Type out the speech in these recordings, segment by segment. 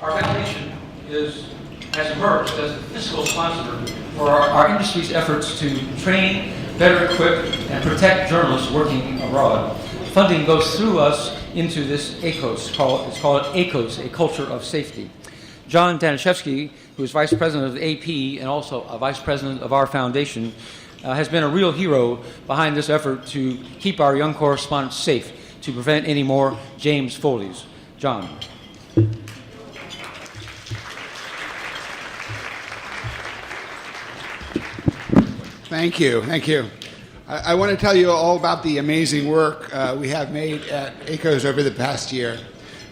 Our foundation has emerged as the fiscal sponsor for our industry's efforts to train, better equip, and protect journalists working abroad. Funding goes through us into this ACOS. It's called ACOS, a culture of safety. John Daniszewski, who is vice president of AP and also a vice president of our foundation, has been a real hero behind this effort to keep our young correspondents safe, to prevent any more James Foleys. John. Thank you. I want to tell you all about the amazing work we have made at ACOS over the past year.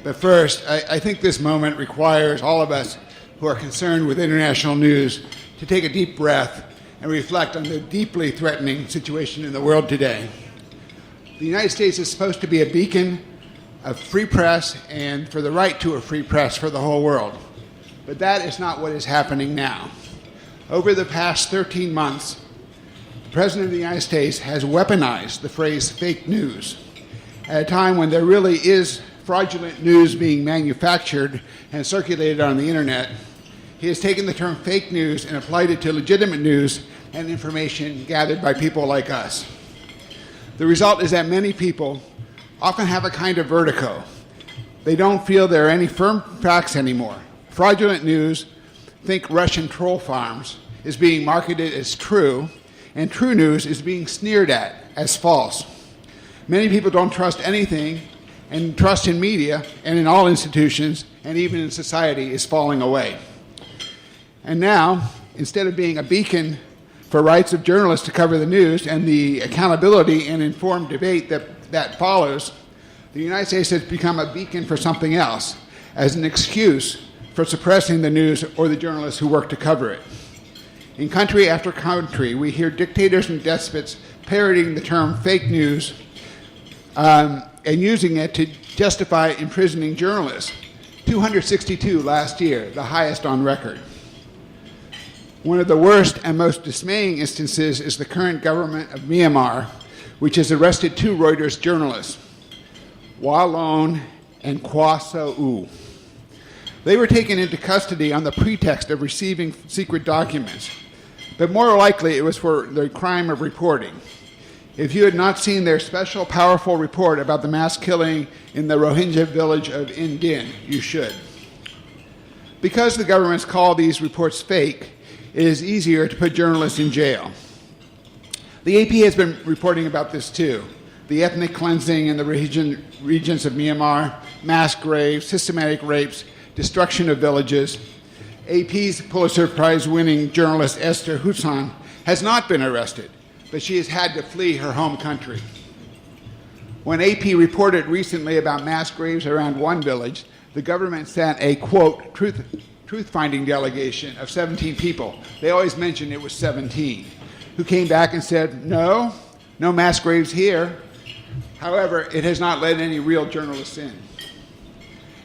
But first, I think this moment requires all of us who are concerned with international news to take a deep breath and reflect on the deeply threatening situation in the world today. The United States is supposed to be a beacon of free press and for the right to a free press for the whole world. But that is not what is happening now. Over the past 13 months, the President of the United States has weaponized the phrase fake news at a time when there really is fraudulent news being manufactured and circulated on the internet. He has taken the term fake news and applied it to legitimate news and information gathered by people like us. The result is that many people often have a kind of vertigo. They don't feel there are any firm facts anymore. Fraudulent news, think Russian troll farms, is being marketed as true, and true news is being sneered at as false. Many people don't trust anything, and trust in media and in all institutions and even in society is falling away. And now, instead of being a beacon for rights of journalists to cover the news and the accountability and informed debate that follows, the United States has become a beacon for something else, as an excuse for suppressing the news or the journalists who work to cover it. In country after country, we hear dictators and despots parroting the term fake news and using it to justify imprisoning journalists. 262 last year, the highest on record. One of the worst and most dismaying instances is the current government of Myanmar, which has arrested 2 Reuters journalists, Wa Lone and Kwa So-u. They were taken into custody on the pretext of receiving secret documents, but more likely it was for the crime of reporting. If you had not seen their special, powerful report about the mass killing in the Rohingya village of Indin, you should. Because the governments call these reports fake, it is easier to put journalists in jail. The AP has been reporting about this too. The ethnic cleansing in the regions of Myanmar, mass graves, systematic rapes, destruction of villages. AP's Pulitzer Prize-winning journalist Esther Hutson has not been arrested, but she has had to flee her home country. When AP reported recently about mass graves around one village, the government sent a, quote, truth-finding delegation of 17 people. They always mention it was 17, who came back and said, no mass graves here. However, it has not let any real journalists in.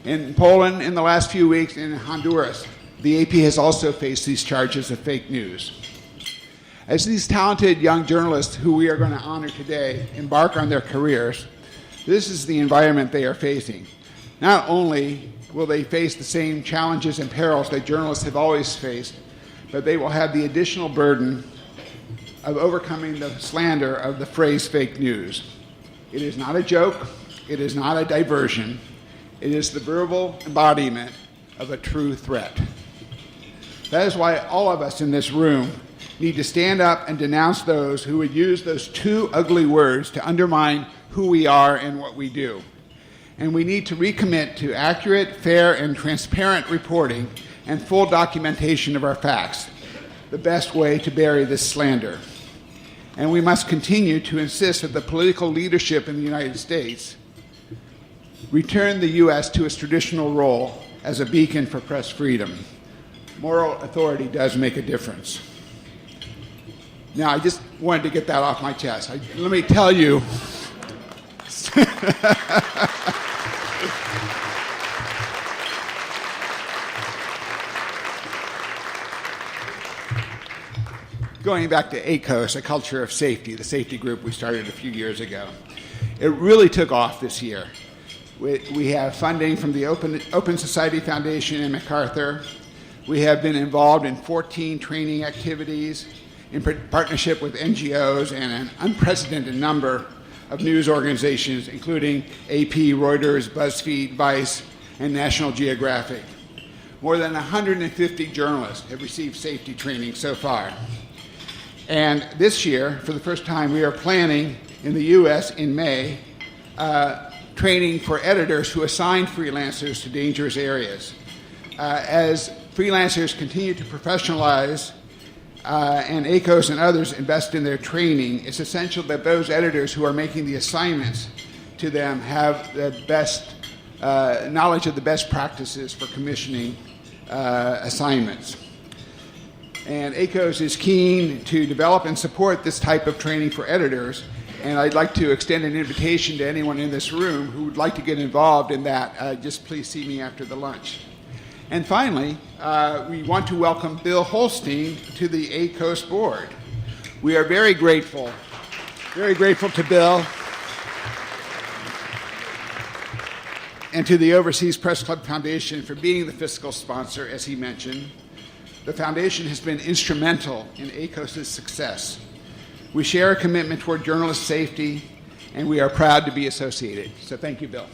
In Poland, in the last few weeks, and in Honduras, the AP has also faced these charges of fake news. As these talented young journalists who we are going to honor today embark on their careers, this is the environment they are facing. Not only will they face the same challenges and perils that journalists have always faced, but they will have the additional burden of overcoming the slander of the phrase fake news. It is not a joke. It is not a diversion. It is the verbal embodiment of a true threat. That is why all of us in this room need to stand up and denounce those who would use those 2 ugly words to undermine who we are and what we do. And we need to recommit to accurate, fair, and transparent reporting and full documentation of our facts, the best way to bury this slander. And we must continue to insist that the political leadership in the United States return the U.S. to its traditional role as a beacon for press freedom. Moral authority does make a difference. Now, I just wanted to get that off my chest. Let me tell you. Going back to ACOS, a culture of safety, the safety group we started a few years ago. It really took off this year. We have funding from the Open Society Foundation and MacArthur. We have been involved in 14 training activities in partnership with NGOs and an unprecedented number of news organizations, including AP, Reuters, BuzzFeed, Vice, and National Geographic. More than 150 journalists have received safety training so far. And this year, for the first time, we are planning in the U.S. in May training for editors who assign freelancers to dangerous areas. As freelancers continue to professionalize and ACOS and others invest in their training, it's essential that those editors who are making the assignments to them have the best knowledge of the best practices for commissioning assignments. And ACOS is keen to develop and support this type of training for editors, and I'd like to extend an invitation to anyone in this room who would like to get involved in that. Just please see me after the lunch. And finally, we want to welcome Bill Holstein to the ACOS board. We are very grateful to Bill and to the Overseas Press Club Foundation for being the fiscal sponsor, as he mentioned. The foundation has been instrumental in ACOS's success. We share a commitment toward journalist safety, and we are proud to be associated. So thank you, Bill.